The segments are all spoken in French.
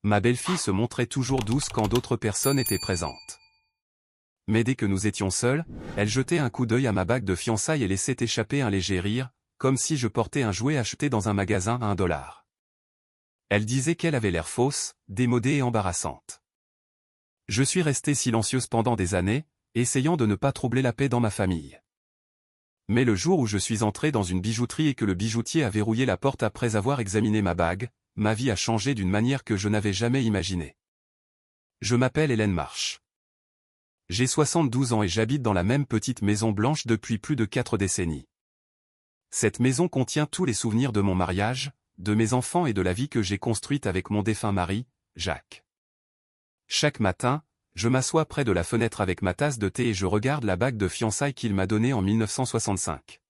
Ma belle-fille se montrait toujours douce quand d'autres personnes étaient présentes. Mais dès que nous étions seuls, elle jetait un coup d'œil à ma bague de fiançailles et laissait échapper un léger rire, comme si je portais un jouet acheté dans un magasin à $1. Elle disait qu'elle avait l'air fausse, démodée et embarrassante. Je suis resté silencieuse pendant des années, essayant de ne pas troubler la paix dans ma famille. Mais le jour où je suis entré dans une bijouterie et que le bijoutier a verrouillé la porte après avoir examiné ma bague, ma vie a changé d'une manière que je n'avais jamais imaginée. Je m'appelle Hélène Marsh. J'ai 72 ans et j'habite dans la même petite maison blanche depuis plus de 4 décennies. Cette maison contient tous les souvenirs de mon mariage, de mes enfants et de la vie que j'ai construite avec mon défunt mari, Jacques. Chaque matin, je m'assois près de la fenêtre avec ma tasse de thé et je regarde la bague de fiançailles qu'il m'a donnée en 1965.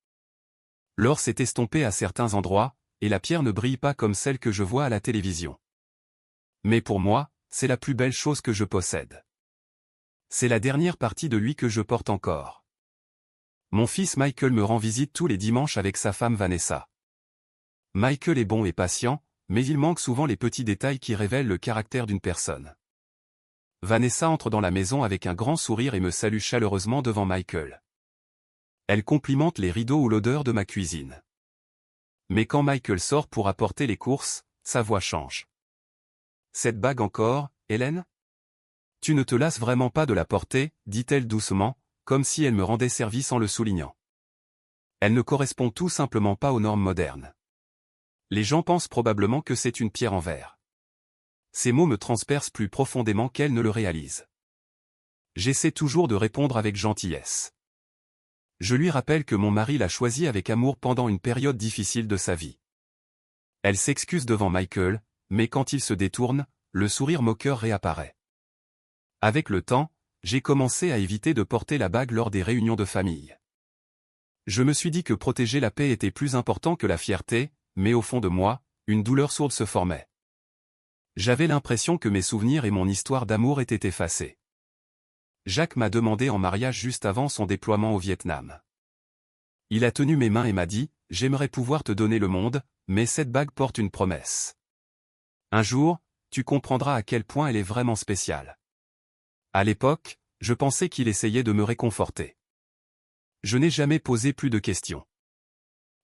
L'or s'est estompé à certains endroits, et la pierre ne brille pas comme celle que je vois à la télévision. Mais pour moi, c'est la plus belle chose que je possède. C'est la dernière partie de lui que je porte encore. Mon fils Michael me rend visite tous les dimanches avec sa femme Vanessa. Michael est bon et patient, mais il manque souvent les petits détails qui révèlent le caractère d'une personne. Vanessa entre dans la maison avec un grand sourire et me salue chaleureusement devant Michael. Elle complimente les rideaux ou l'odeur de ma cuisine. Mais quand Michael sort pour apporter les courses, sa voix change. Cette bague encore, Hélène ? Tu ne te lasses vraiment pas de la porter, dit-elle doucement, comme si elle me rendait service en le soulignant. Elle ne correspond tout simplement pas aux normes modernes. Les gens pensent probablement que c'est une pierre en verre. Ces mots me transpercent plus profondément qu'elle ne le réalise. J'essaie toujours de répondre avec gentillesse. Je lui rappelle que mon mari l'a choisie avec amour pendant une période difficile de sa vie. Elle s'excuse devant Michael, mais quand il se détourne, le sourire moqueur réapparaît. Avec le temps, j'ai commencé à éviter de porter la bague lors des réunions de famille. Je me suis dit que protéger la paix était plus important que la fierté, mais au fond de moi, une douleur sourde se formait. J'avais l'impression que mes souvenirs et mon histoire d'amour étaient effacés. Jacques m'a demandé en mariage juste avant son déploiement au Vietnam. Il a tenu mes mains et m'a dit « J'aimerais pouvoir te donner le monde, mais cette bague porte une promesse. Un jour, tu comprendras à quel point elle est vraiment spéciale. » À l'époque, je pensais qu'il essayait de me réconforter. Je n'ai jamais posé plus de questions.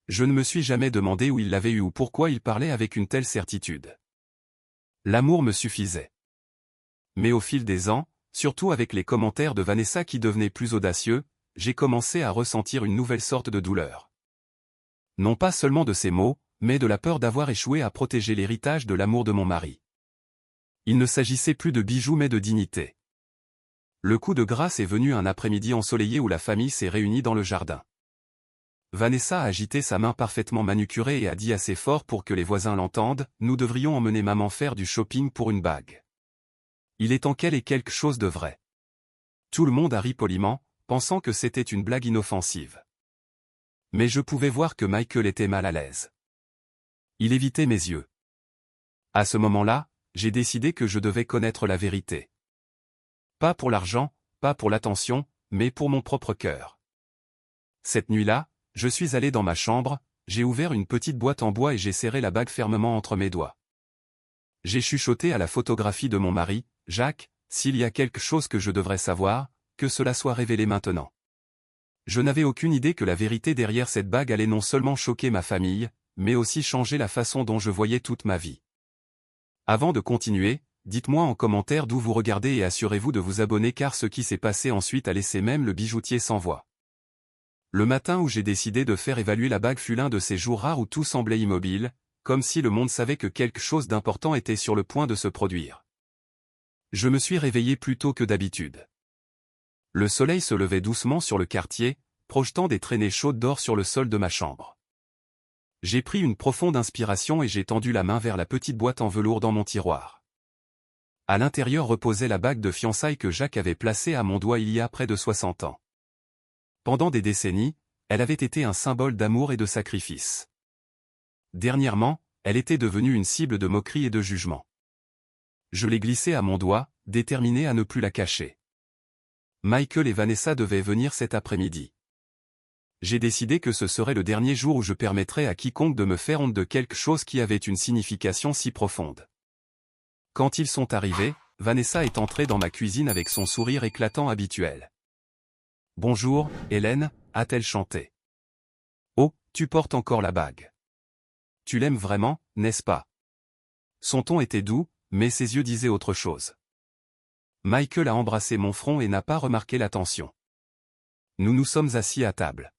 Je ne me suis jamais demandé où il l'avait eu ou pourquoi il parlait avec une telle certitude. L'amour me suffisait. Mais au fil des ans, surtout avec les commentaires de Vanessa qui devenaient plus audacieux, j'ai commencé à ressentir une nouvelle sorte de douleur. Non pas seulement de ces mots, mais de la peur d'avoir échoué à protéger l'héritage de l'amour de mon mari. Il ne s'agissait plus de bijoux mais de dignité. Le coup de grâce est venu un après-midi ensoleillé où la famille s'est réunie dans le jardin. Vanessa a agité sa main parfaitement manucurée et a dit assez fort pour que les voisins l'entendent, « Nous devrions emmener maman faire du shopping pour une bague. Il est temps qu'elle ait quelque chose de vrai. » Tout le monde a ri poliment, pensant que c'était une blague inoffensive. Mais je pouvais voir que Michael était mal à l'aise. Il évitait mes yeux. À ce moment-là, j'ai décidé que je devais connaître la vérité. Pas pour l'argent, pas pour l'attention, mais pour mon propre cœur. Cette nuit-là, je suis allé dans ma chambre, j'ai ouvert une petite boîte en bois et j'ai serré la bague fermement entre mes doigts. J'ai chuchoté à la photographie de mon mari, Jacques, s'il y a quelque chose que je devrais savoir, que cela soit révélé maintenant. Je n'avais aucune idée que la vérité derrière cette bague allait non seulement choquer ma famille, mais aussi changer la façon dont je voyais toute ma vie. Avant de continuer, dites-moi en commentaire d'où vous regardez et assurez-vous de vous abonner car ce qui s'est passé ensuite a laissé même le bijoutier sans voix. Le matin où j'ai décidé de faire évaluer la bague fut l'un de ces jours rares où tout semblait immobile, comme si le monde savait que quelque chose d'important était sur le point de se produire. Je me suis réveillé plus tôt que d'habitude. Le soleil se levait doucement sur le quartier, projetant des traînées chaudes d'or sur le sol de ma chambre. J'ai pris une profonde inspiration et j'ai tendu la main vers la petite boîte en velours dans mon tiroir. À l'intérieur reposait la bague de fiançailles que Jacques avait placée à mon doigt il y a près de 60 ans. Pendant des décennies, elle avait été un symbole d'amour et de sacrifice. Dernièrement, elle était devenue une cible de moquerie et de jugement. Je l'ai glissée à mon doigt, déterminé à ne plus la cacher. Michael et Vanessa devaient venir cet après-midi. J'ai décidé que ce serait le dernier jour où je permettrais à quiconque de me faire honte de quelque chose qui avait une signification si profonde. Quand ils sont arrivés, Vanessa est entrée dans ma cuisine avec son sourire éclatant habituel. « Bonjour, Hélène » a-t-elle chanté. « Oh, tu portes encore la bague. Tu l'aimes vraiment, n'est-ce pas ?» Son ton était doux, mais ses yeux disaient autre chose. Michael a embrassé mon front et n'a pas remarqué l'attention. Nous nous sommes assis à table.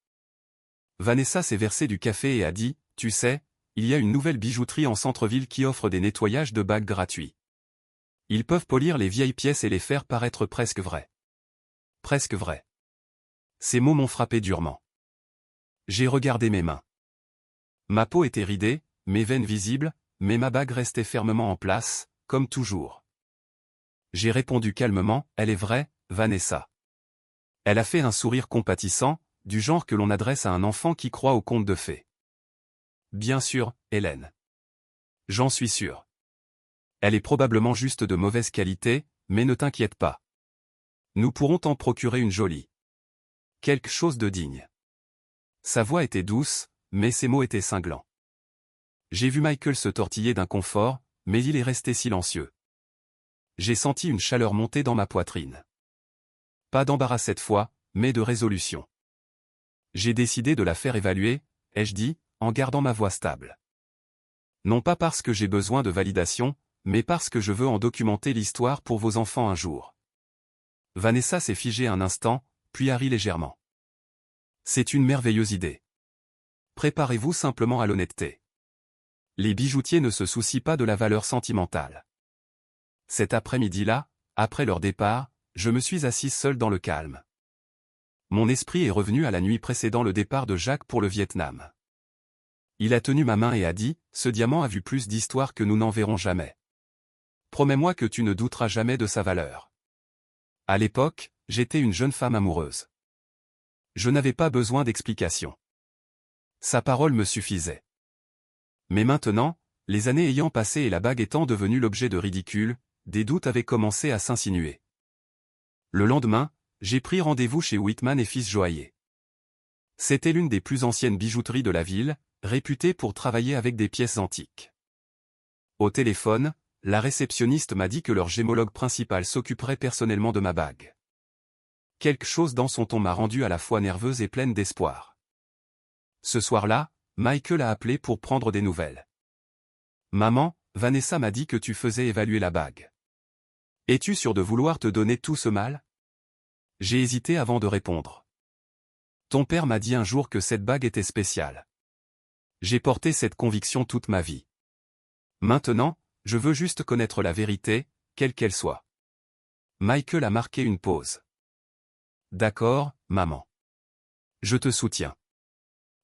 Vanessa s'est versé du café et a dit, « Tu sais, il y a une nouvelle bijouterie en centre-ville qui offre des nettoyages de bagues gratuits. Ils peuvent polir les vieilles pièces et les faire paraître presque vraies. » Presque vraies. Ces mots m'ont frappé durement. J'ai regardé mes mains. Ma peau était ridée, mes veines visibles, mais ma bague restait fermement en place, comme toujours. J'ai répondu calmement, « Elle est vraie, Vanessa. » Elle a fait un sourire compatissant, du genre que l'on adresse à un enfant qui croit aux contes de fées. « Bien sûr, Hélène. J'en suis sûr. Elle est probablement juste de mauvaise qualité, mais ne t'inquiète pas. Nous pourrons t'en procurer une jolie. Quelque chose de digne. » Sa voix était douce, mais ses mots étaient cinglants. J'ai vu Michael se tortiller d'inconfort, mais il est resté silencieux. J'ai senti une chaleur monter dans ma poitrine. Pas d'embarras cette fois, mais de résolution. J'ai décidé de la faire évaluer, ai-je dit, en gardant ma voix stable. Non pas parce que j'ai besoin de validation, mais parce que je veux en documenter l'histoire pour vos enfants un jour. Vanessa s'est figée un instant, puis a ri légèrement. C'est une merveilleuse idée. Préparez-vous simplement à l'honnêteté. Les bijoutiers ne se soucient pas de la valeur sentimentale. Cet après-midi-là, après leur départ, je me suis assise seule dans le calme. Mon esprit est revenu à la nuit précédant le départ de Jacques pour le Vietnam. Il a tenu ma main et a dit, « Ce diamant a vu plus d'histoires que nous n'en verrons jamais. Promets-moi que tu ne douteras jamais de sa valeur. » À l'époque, j'étais une jeune femme amoureuse. Je n'avais pas besoin d'explications. Sa parole me suffisait. Mais maintenant, les années ayant passé et la bague étant devenue l'objet de ridicule, des doutes avaient commencé à s'insinuer. Le lendemain, j'ai pris rendez-vous chez Whitman et Fils joaillier. C'était l'une des plus anciennes bijouteries de la ville, réputée pour travailler avec des pièces antiques. Au téléphone, la réceptionniste m'a dit que leur gémologue principal s'occuperait personnellement de ma bague. Quelque chose dans son ton m'a rendue à la fois nerveuse et pleine d'espoir. Ce soir-là, Michael a appelé pour prendre des nouvelles. « Maman, Vanessa m'a dit que tu faisais évaluer la bague. Es-tu sûre de vouloir te donner tout ce mal ?» J'ai hésité avant de répondre. « Ton père m'a dit un jour que cette bague était spéciale. J'ai porté cette conviction toute ma vie. Maintenant, je veux juste connaître la vérité, quelle qu'elle soit. » Michael a marqué une pause. « D'accord, maman. Je te soutiens. »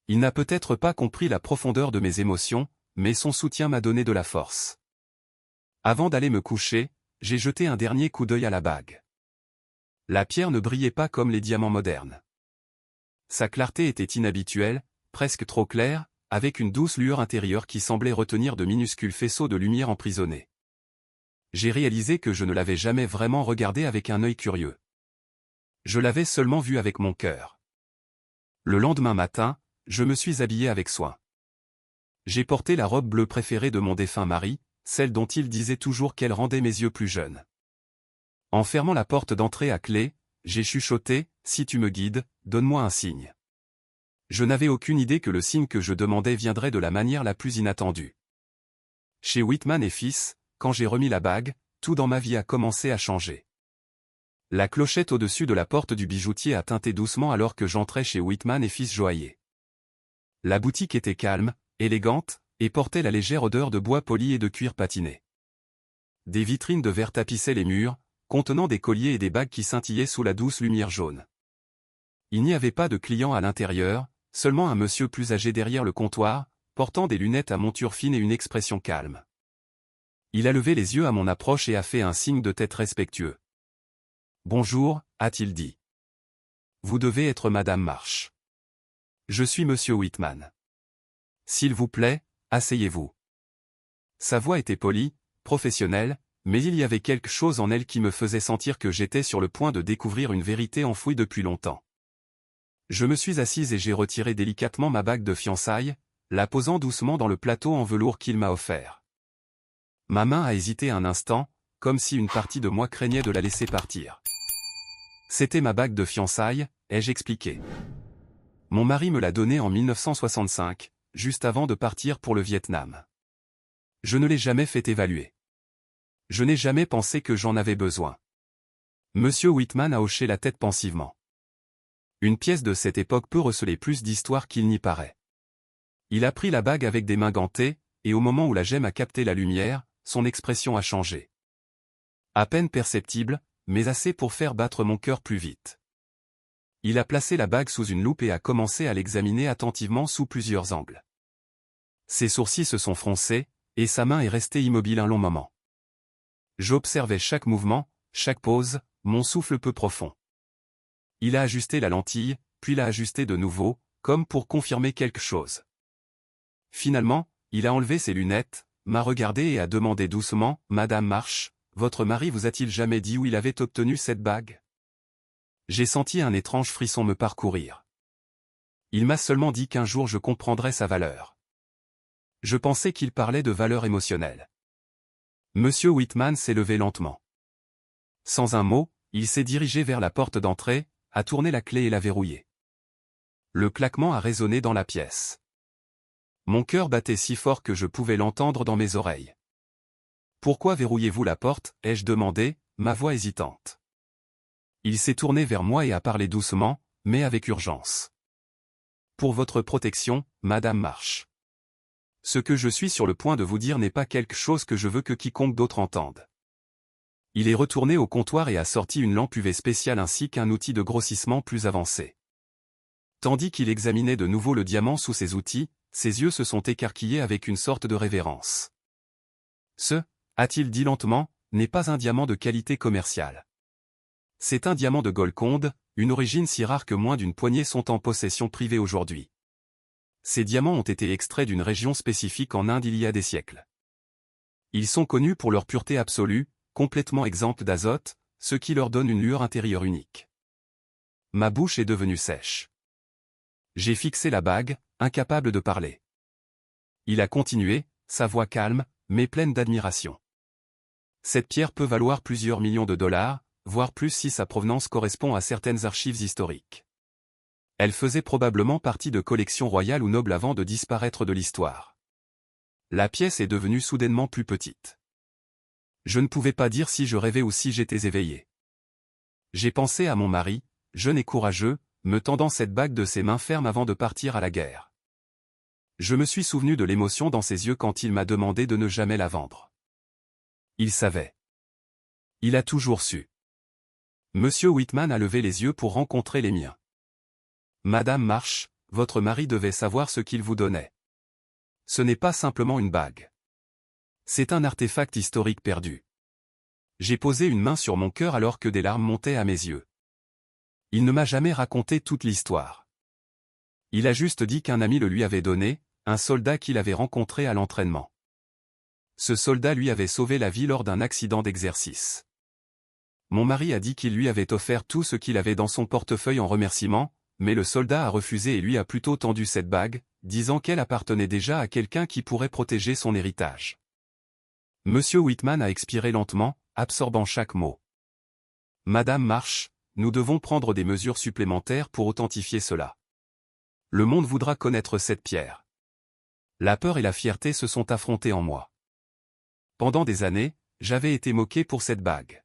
Il n'a peut-être pas compris la profondeur de mes émotions, mais son soutien m'a donné de la force. Avant d'aller me coucher, j'ai jeté un dernier coup d'œil à la bague. La pierre ne brillait pas comme les diamants modernes. Sa clarté était inhabituelle, presque trop claire, avec une douce lueur intérieure qui semblait retenir de minuscules faisceaux de lumière emprisonnés. J'ai réalisé que je ne l'avais jamais vraiment regardée avec un œil curieux. Je l'avais seulement vue avec mon cœur. Le lendemain matin, je me suis habillé avec soin. J'ai porté la robe bleue préférée de mon défunt mari, celle dont il disait toujours qu'elle rendait mes yeux plus jeunes. En fermant la porte d'entrée à clé, j'ai chuchoté, « Si tu me guides, donne-moi un signe. » Je n'avais aucune idée que le signe que je demandais viendrait de la manière la plus inattendue. Chez Whitman et Fils, quand j'ai remis la bague, tout dans ma vie a commencé à changer. La clochette au-dessus de la porte du bijoutier a tinté doucement alors que j'entrais chez Whitman et Fils joaillier. La boutique était calme, élégante, et portait la légère odeur de bois poli et de cuir patiné. Des vitrines de verre tapissaient les murs, contenant des colliers et des bagues qui scintillaient sous la douce lumière jaune. Il n'y avait pas de clients à l'intérieur, seulement un monsieur plus âgé derrière le comptoir, portant des lunettes à monture fine et une expression calme. Il a levé les yeux à mon approche et a fait un signe de tête respectueux. « Bonjour » a-t-il dit. « Vous devez être Madame Marsh. Je suis Monsieur Whitman. S'il vous plaît, asseyez-vous. » Sa voix était polie, professionnelle, mais il y avait quelque chose en elle qui me faisait sentir que j'étais sur le point de découvrir une vérité enfouie depuis longtemps. Je me suis assise et j'ai retiré délicatement ma bague de fiançailles, la posant doucement dans le plateau en velours qu'il m'a offert. Ma main a hésité un instant, comme si une partie de moi craignait de la laisser partir. C'était ma bague de fiançailles, ai-je expliqué. Mon mari me l'a donnée en 1965, juste avant de partir pour le Vietnam. Je ne l'ai jamais fait évaluer. Je n'ai jamais pensé que j'en avais besoin. Monsieur Whitman a hoché la tête pensivement. Une pièce de cette époque peut receler plus d'histoires qu'il n'y paraît. Il a pris la bague avec des mains gantées, et au moment où la gemme a capté la lumière, son expression a changé. À peine perceptible, mais assez pour faire battre mon cœur plus vite. Il a placé la bague sous une loupe et a commencé à l'examiner attentivement sous plusieurs angles. Ses sourcils se sont froncés, et sa main est restée immobile un long moment. J'observais chaque mouvement, chaque pose, mon souffle peu profond. Il a ajusté la lentille, puis l'a ajustée de nouveau, comme pour confirmer quelque chose. Finalement, il a enlevé ses lunettes, m'a regardé et a demandé doucement, « Madame Marsh, votre mari vous a-t-il jamais dit où il avait obtenu cette bague ?» J'ai senti un étrange frisson me parcourir. Il m'a seulement dit qu'un jour je comprendrais sa valeur. Je pensais qu'il parlait de valeur émotionnelle. Monsieur Whitman s'est levé lentement. Sans un mot, il s'est dirigé vers la porte d'entrée, a tourné la clé et l'a verrouillée. Le claquement a résonné dans la pièce. Mon cœur battait si fort que je pouvais l'entendre dans mes oreilles. « Pourquoi verrouillez-vous la porte ?» ai-je demandé, ma voix hésitante. Il s'est tourné vers moi et a parlé doucement, mais avec urgence. « Pour votre protection, Madame Marsh. Ce que je suis sur le point de vous dire n'est pas quelque chose que je veux que quiconque d'autre entende. » Il est retourné au comptoir et a sorti une lampe UV spéciale ainsi qu'un outil de grossissement plus avancé. Tandis qu'il examinait de nouveau le diamant sous ses outils, ses yeux se sont écarquillés avec une sorte de révérence. « Ce, a-t-il dit lentement, n'est pas un diamant de qualité commerciale. C'est un diamant de Golconde, une origine si rare que moins d'une poignée sont en possession privée aujourd'hui. Ces diamants ont été extraits d'une région spécifique en Inde il y a des siècles. Ils sont connus pour leur pureté absolue, complètement exempts d'azote, ce qui leur donne une lueur intérieure unique. » Ma bouche est devenue sèche. J'ai fixé la bague, incapable de parler. Il a continué, sa voix calme, mais pleine d'admiration. « Cette pierre peut valoir plusieurs millions de dollars, voire plus si sa provenance correspond à certaines archives historiques. Elle faisait probablement partie de collections royales ou nobles avant de disparaître de l'histoire. » La pièce est devenue soudainement plus petite. Je ne pouvais pas dire si je rêvais ou si j'étais éveillé. J'ai pensé à mon mari, jeune et courageux, me tendant cette bague de ses mains fermes avant de partir à la guerre. Je me suis souvenu de l'émotion dans ses yeux quand il m'a demandé de ne jamais la vendre. Il savait. Il a toujours su. Monsieur Whitman a levé les yeux pour rencontrer les miens. « Madame Marsh, votre mari devait savoir ce qu'il vous donnait. Ce n'est pas simplement une bague. C'est un artefact historique perdu. » J'ai posé une main sur mon cœur alors que des larmes montaient à mes yeux. Il ne m'a jamais raconté toute l'histoire. Il a juste dit qu'un ami le lui avait donné, un soldat qu'il avait rencontré à l'entraînement. Ce soldat lui avait sauvé la vie lors d'un accident d'exercice. Mon mari a dit qu'il lui avait offert tout ce qu'il avait dans son portefeuille en remerciement, mais le soldat a refusé et lui a plutôt tendu cette bague, disant qu'elle appartenait déjà à quelqu'un qui pourrait protéger son héritage. Monsieur Whitman a expiré lentement, absorbant chaque mot. « Madame Marsh, nous devons prendre des mesures supplémentaires pour authentifier cela. Le monde voudra connaître cette pierre. » La peur et la fierté se sont affrontées en moi. Pendant des années, j'avais été moqué pour cette bague.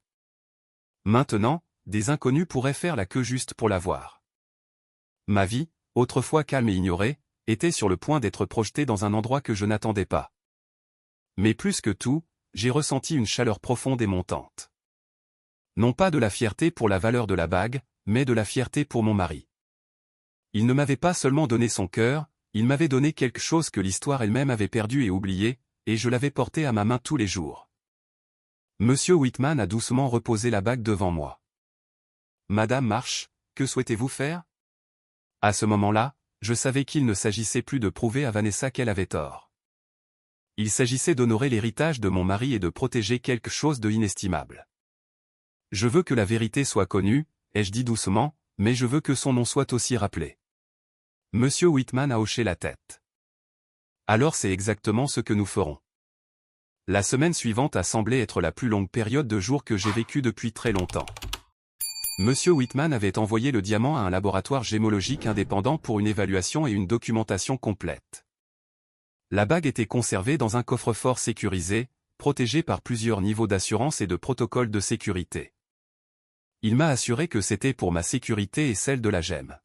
Maintenant, des inconnus pourraient faire la queue juste pour la voir. Ma vie, autrefois calme et ignorée, était sur le point d'être projetée dans un endroit que je n'attendais pas. Mais plus que tout, j'ai ressenti une chaleur profonde et montante. Non pas de la fierté pour la valeur de la bague, mais de la fierté pour mon mari. Il ne m'avait pas seulement donné son cœur, il m'avait donné quelque chose que l'histoire elle-même avait perdu et oublié, et je l'avais porté à ma main tous les jours. Monsieur Whitman a doucement reposé la bague devant moi. « Madame Marsh, que souhaitez-vous faire ?» À ce moment-là, je savais qu'il ne s'agissait plus de prouver à Vanessa qu'elle avait tort. Il s'agissait d'honorer l'héritage de mon mari et de protéger quelque chose de inestimable. « Je veux que la vérité soit connue, » ai-je dit doucement, « mais je veux que son nom soit aussi rappelé. » Monsieur Whitman a hoché la tête. « Alors c'est exactement ce que nous ferons. » La semaine suivante a semblé être la plus longue période de jours que j'ai vécue depuis très longtemps. Monsieur Whitman avait envoyé le diamant à un laboratoire gémologique indépendant pour une évaluation et une documentation complète. La bague était conservée dans un coffre-fort sécurisé, protégé par plusieurs niveaux d'assurance et de protocoles de sécurité. Il m'a assuré que c'était pour ma sécurité et celle de la gemme.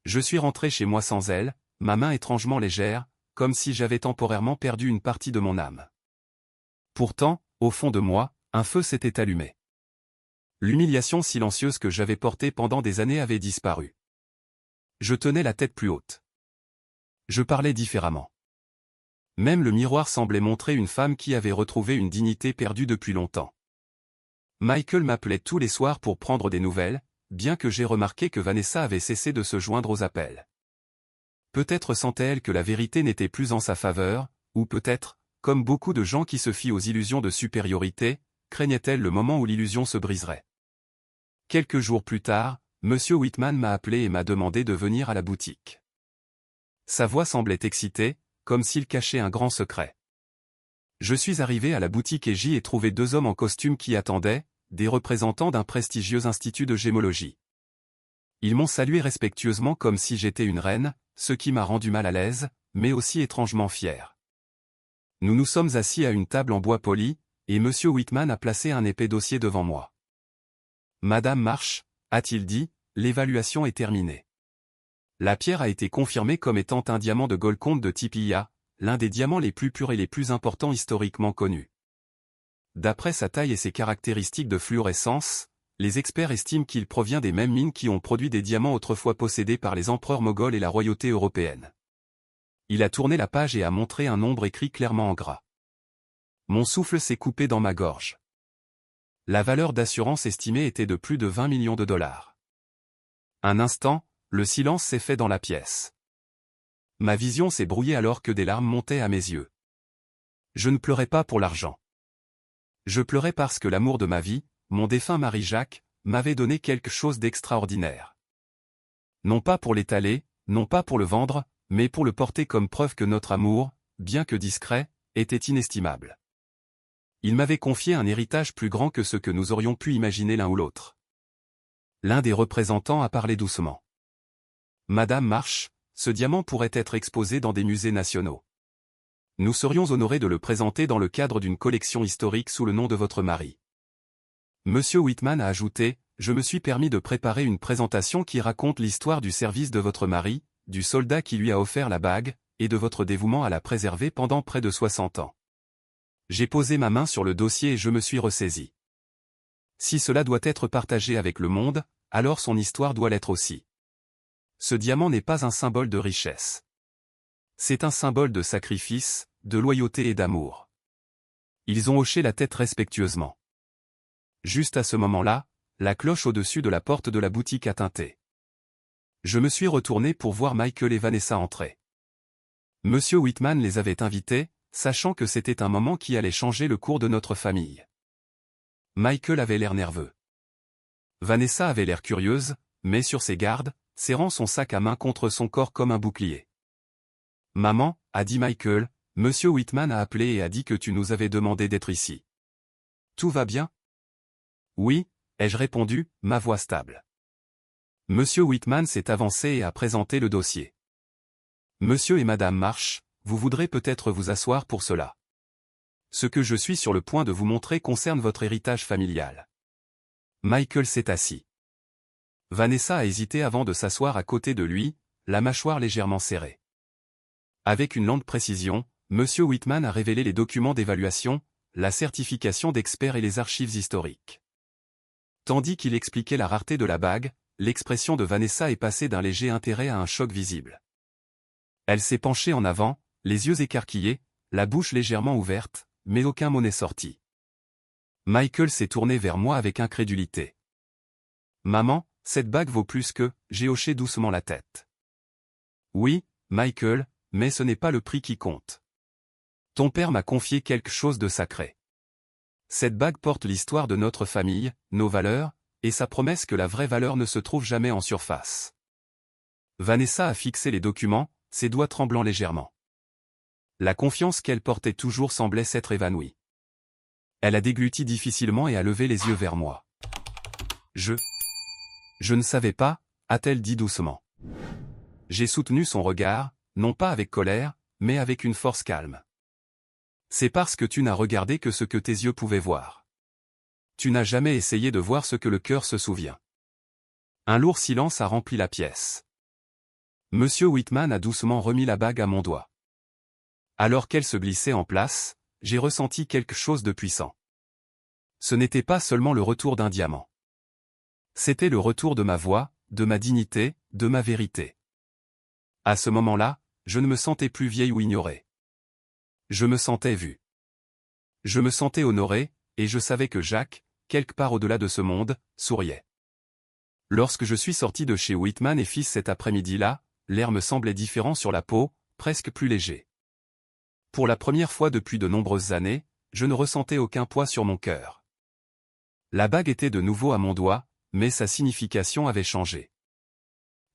Je suis rentré chez moi sans elle, ma main étrangement légère, comme si j'avais temporairement perdu une partie de mon âme. Pourtant, au fond de moi, un feu s'était allumé. L'humiliation silencieuse que j'avais portée pendant des années avait disparu. Je tenais la tête plus haute. Je parlais différemment. Même le miroir semblait montrer une femme qui avait retrouvé une dignité perdue depuis longtemps. Michael m'appelait tous les soirs pour prendre des nouvelles, bien que j'ai remarqué que Vanessa avait cessé de se joindre aux appels. Peut-être sentait-elle que la vérité n'était plus en sa faveur, ou peut-être, comme beaucoup de gens qui se fient aux illusions de supériorité, craignait-elle le moment où l'illusion se briserait. Quelques jours plus tard, Monsieur Whitman m'a appelé et m'a demandé de venir à la boutique. Sa voix semblait excitée, comme s'il cachait un grand secret. Je suis arrivé à la boutique et j'y ai trouvé deux hommes en costume qui attendaient, des représentants d'un prestigieux institut de gémologie. Ils m'ont salué respectueusement comme si j'étais une reine, ce qui m'a rendu mal à l'aise, mais aussi étrangement fier. Nous nous sommes assis à une table en bois poli, et Monsieur Whitman a placé un épais dossier devant moi. « Madame Marsh, a-t-il dit, l'évaluation est terminée. La pierre a été confirmée comme étant un diamant de Golconde de type IA, l'un des diamants les plus purs et les plus importants historiquement connus. D'après sa taille et ses caractéristiques de fluorescence, les experts estiment qu'il provient des mêmes mines qui ont produit des diamants autrefois possédés par les empereurs moghols et la royauté européenne. » Il a tourné la page et a montré un nombre écrit clairement en gras. Mon souffle s'est coupé dans ma gorge. La valeur d'assurance estimée était de plus de 20 millions de dollars. Un instant, le silence s'est fait dans la pièce. Ma vision s'est brouillée alors que des larmes montaient à mes yeux. Je ne pleurais pas pour l'argent. Je pleurais parce que l'amour de ma vie, mon défunt mari Jacques, m'avait donné quelque chose d'extraordinaire. Non pas pour l'étaler, non pas pour le vendre, mais pour le porter comme preuve que notre amour, bien que discret, était inestimable. Il m'avait confié un héritage plus grand que ce que nous aurions pu imaginer l'un ou l'autre. L'un des représentants a parlé doucement. Madame Marsh, ce diamant pourrait être exposé dans des musées nationaux. Nous serions honorés de le présenter dans le cadre d'une collection historique sous le nom de votre mari. Monsieur Whitman a ajouté, je me suis permis de préparer une présentation qui raconte l'histoire du service de votre mari, du soldat qui lui a offert la bague, et de votre dévouement à la préserver pendant près de 60 ans. J'ai posé ma main sur le dossier et je me suis ressaisi. Si cela doit être partagé avec le monde, alors son histoire doit l'être aussi. Ce diamant n'est pas un symbole de richesse. C'est un symbole de sacrifice, de loyauté et d'amour. Ils ont hoché la tête respectueusement. Juste à ce moment-là, la cloche au-dessus de la porte de la boutique a tinté. Je me suis retourné pour voir Michael et Vanessa entrer. Monsieur Whitman les avait invités, sachant que c'était un moment qui allait changer le cours de notre famille. Michael avait l'air nerveux. Vanessa avait l'air curieuse, mais sur ses gardes, serrant son sac à main contre son corps comme un bouclier. « Maman, » a dit Michael, « Monsieur Whitman a appelé et a dit que tu nous avais demandé d'être ici. Tout va bien ? » « Oui, » ai-je répondu, ma voix stable. Monsieur Whitman s'est avancé et a présenté le dossier. « Monsieur et Madame Marsh, vous voudrez peut-être vous asseoir pour cela. Ce que je suis sur le point de vous montrer concerne votre héritage familial. » Michael s'est assis. Vanessa a hésité avant de s'asseoir à côté de lui, la mâchoire légèrement serrée. Avec une lente précision, Monsieur Whitman a révélé les documents d'évaluation, la certification d'experts et les archives historiques. Tandis qu'il expliquait la rareté de la bague, l'expression de Vanessa est passée d'un léger intérêt à un choc visible. Elle s'est penchée en avant, les yeux écarquillés, la bouche légèrement ouverte, mais aucun mot n'est sorti. Michael s'est tourné vers moi avec incrédulité. « Maman, cette bague vaut plus que… » J'ai hoché doucement la tête. « Oui, Michael, mais ce n'est pas le prix qui compte. Ton père m'a confié quelque chose de sacré. Cette bague porte l'histoire de notre famille, nos valeurs, et sa promesse que la vraie valeur ne se trouve jamais en surface. » Vanessa a fixé les documents, ses doigts tremblant légèrement. La confiance qu'elle portait toujours semblait s'être évanouie. Elle a dégluti difficilement et a levé les yeux vers moi. Je ne savais pas, a-t-elle dit doucement. J'ai soutenu son regard, non pas avec colère, mais avec une force calme. C'est parce que tu n'as regardé que ce que tes yeux pouvaient voir. Tu n'as jamais essayé de voir ce que le cœur se souvient. Un lourd silence a rempli la pièce. Monsieur Whitman a doucement remis la bague à mon doigt. Alors qu'elle se glissait en place, j'ai ressenti quelque chose de puissant. Ce n'était pas seulement le retour d'un diamant. C'était le retour de ma voix, de ma dignité, de ma vérité. À ce moment-là, je ne me sentais plus vieille ou ignorée. Je me sentais vue. Je me sentais honoré, et je savais que Jacques, quelque part au-delà de ce monde, souriait. Lorsque je suis sorti de chez Whitman et Fils cet après-midi-là, l'air me semblait différent sur la peau, presque plus léger. Pour la première fois depuis de nombreuses années, je ne ressentais aucun poids sur mon cœur. La bague était de nouveau à mon doigt, mais sa signification avait changé.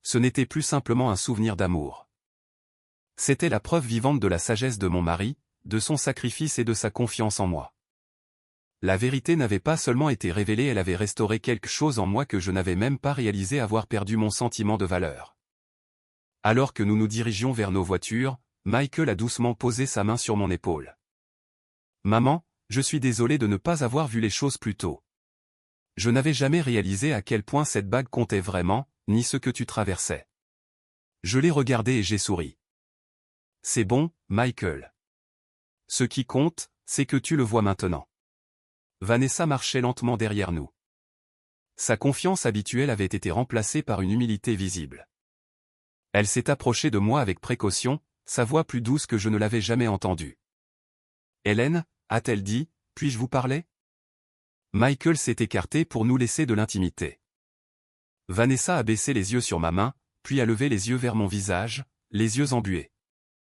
Ce n'était plus simplement un souvenir d'amour. C'était la preuve vivante de la sagesse de mon mari, de son sacrifice et de sa confiance en moi. La vérité n'avait pas seulement été révélée, elle avait restauré quelque chose en moi que je n'avais même pas réalisé avoir perdu mon sentiment de valeur. Alors que nous nous dirigions vers nos voitures, Michael a doucement posé sa main sur mon épaule. « Maman, je suis désolé de ne pas avoir vu les choses plus tôt. Je n'avais jamais réalisé à quel point cette bague comptait vraiment, ni ce que tu traversais. » Je l'ai regardé et j'ai souri. « C'est bon, Michael. Ce qui compte, c'est que tu le vois maintenant. » Vanessa marchait lentement derrière nous. Sa confiance habituelle avait été remplacée par une humilité visible. Elle s'est approchée de moi avec précaution, sa voix plus douce que je ne l'avais jamais entendue. « Hélène, a-t-elle dit, puis-je vous parler ?» Michael s'est écarté pour nous laisser de l'intimité. Vanessa a baissé les yeux sur ma main, puis a levé les yeux vers mon visage, les yeux embués.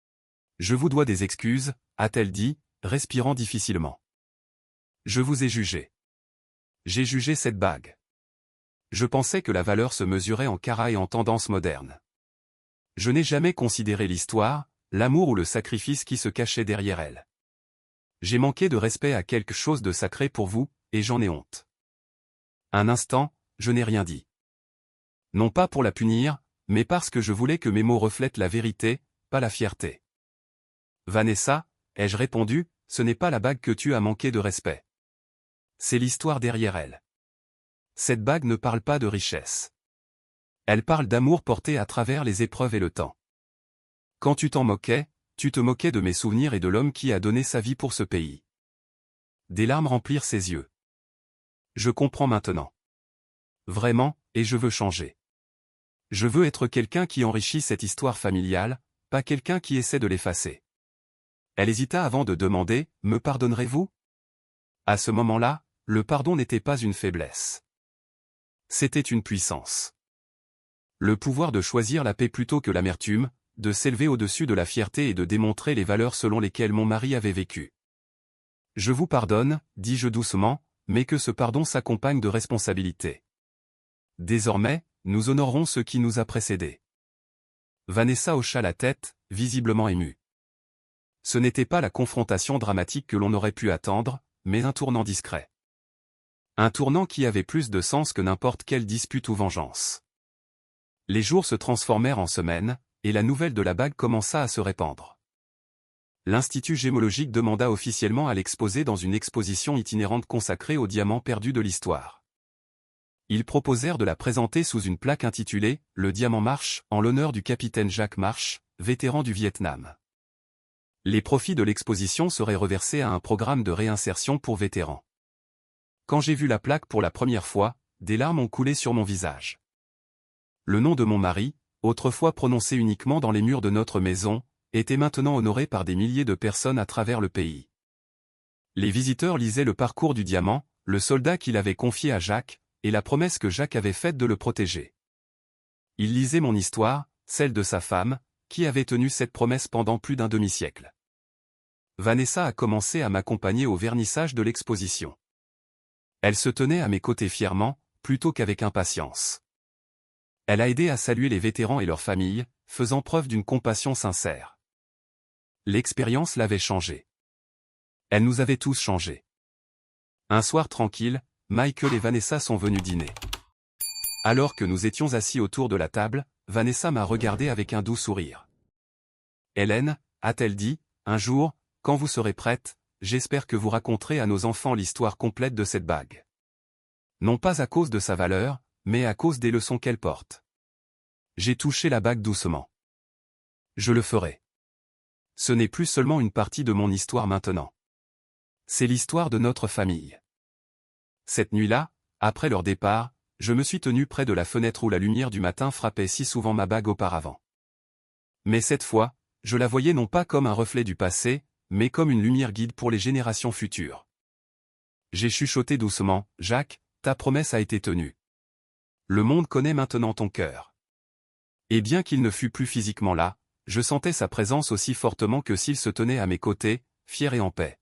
« Je vous dois des excuses, a-t-elle dit, respirant difficilement. Je vous ai jugé. J'ai jugé cette bague. Je pensais que la valeur se mesurait en carats et en tendances modernes. Je n'ai jamais considéré l'histoire, l'amour ou le sacrifice qui se cachait derrière elle. J'ai manqué de respect à quelque chose de sacré pour vous, et j'en ai honte. » Un instant, je n'ai rien dit. Non pas pour la punir, mais parce que je voulais que mes mots reflètent la vérité, pas la fierté. « Vanessa, ai-je répondu, ce n'est pas la bague que tu as manqué de respect. C'est l'histoire derrière elle. Cette bague ne parle pas de richesse. Elle parle d'amour porté à travers les épreuves et le temps. Quand tu t'en moquais, tu te moquais de mes souvenirs et de l'homme qui a donné sa vie pour ce pays. » Des larmes remplirent ses yeux. « Je comprends maintenant. Vraiment, et je veux changer. Je veux être quelqu'un qui enrichit cette histoire familiale, pas quelqu'un qui essaie de l'effacer. » Elle hésita avant de demander, « Me pardonnerez-vous » À ce moment-là, le pardon n'était pas une faiblesse. C'était une puissance. Le pouvoir de choisir la paix plutôt que l'amertume, de s'élever au-dessus de la fierté et de démontrer les valeurs selon lesquelles mon mari avait vécu. « Je vous pardonne, dis-je doucement, mais que ce pardon s'accompagne de responsabilité. Désormais, nous honorerons ce qui nous a précédés. » Vanessa hocha la tête, visiblement émue. Ce n'était pas la confrontation dramatique que l'on aurait pu attendre, mais un tournant discret. Un tournant qui avait plus de sens que n'importe quelle dispute ou vengeance. Les jours se transformèrent en semaines, et la nouvelle de la bague commença à se répandre. L'Institut gémologique demanda officiellement à l'exposer dans une exposition itinérante consacrée aux diamants perdus de l'histoire. Ils proposèrent de la présenter sous une plaque intitulée « Le diamant Marsh » en l'honneur du capitaine Jacques Marsh, vétéran du Vietnam. Les profits de l'exposition seraient reversés à un programme de réinsertion pour vétérans. Quand j'ai vu la plaque pour la première fois, des larmes ont coulé sur mon visage. Le nom de mon mari, autrefois prononcé uniquement dans les murs de notre maison, était maintenant honoré par des milliers de personnes à travers le pays. Les visiteurs lisaient le parcours du diamant, le soldat qu'il avait confié à Jacques, et la promesse que Jacques avait faite de le protéger. Ils lisaient mon histoire, celle de sa femme, qui avait tenu cette promesse pendant plus d'un demi-siècle. Vanessa a commencé à m'accompagner au vernissage de l'exposition. Elle se tenait à mes côtés fièrement, plutôt qu'avec impatience. Elle a aidé à saluer les vétérans et leurs familles, faisant preuve d'une compassion sincère. L'expérience l'avait changé. Elle nous avait tous changés. Un soir tranquille, Michael et Vanessa sont venus dîner. Alors que nous étions assis autour de la table, Vanessa m'a regardé avec un doux sourire. « Hélène, a-t-elle dit, un jour, quand vous serez prête, j'espère que vous raconterez à nos enfants l'histoire complète de cette bague. Non pas à cause de sa valeur, mais à cause des leçons qu'elle porte. » J'ai touché la bague doucement. Je le ferai. Ce n'est plus seulement une partie de mon histoire maintenant. C'est l'histoire de notre famille. Cette nuit-là, après leur départ, je me suis tenu près de la fenêtre où la lumière du matin frappait si souvent ma bague auparavant. Mais cette fois, je la voyais non pas comme un reflet du passé, mais comme une lumière guide pour les générations futures. J'ai chuchoté doucement, « Jacques, ta promesse a été tenue. Le monde connaît maintenant ton cœur. » Et bien qu'il ne fût plus physiquement là, je sentais sa présence aussi fortement que s'il se tenait à mes côtés, fier et en paix.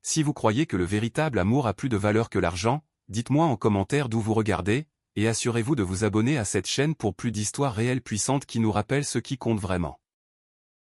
Si vous croyez que le véritable amour a plus de valeur que l'argent, dites-moi en commentaire d'où vous regardez, et assurez-vous de vous abonner à cette chaîne pour plus d'histoires réelles puissantes qui nous rappellent ce qui compte vraiment.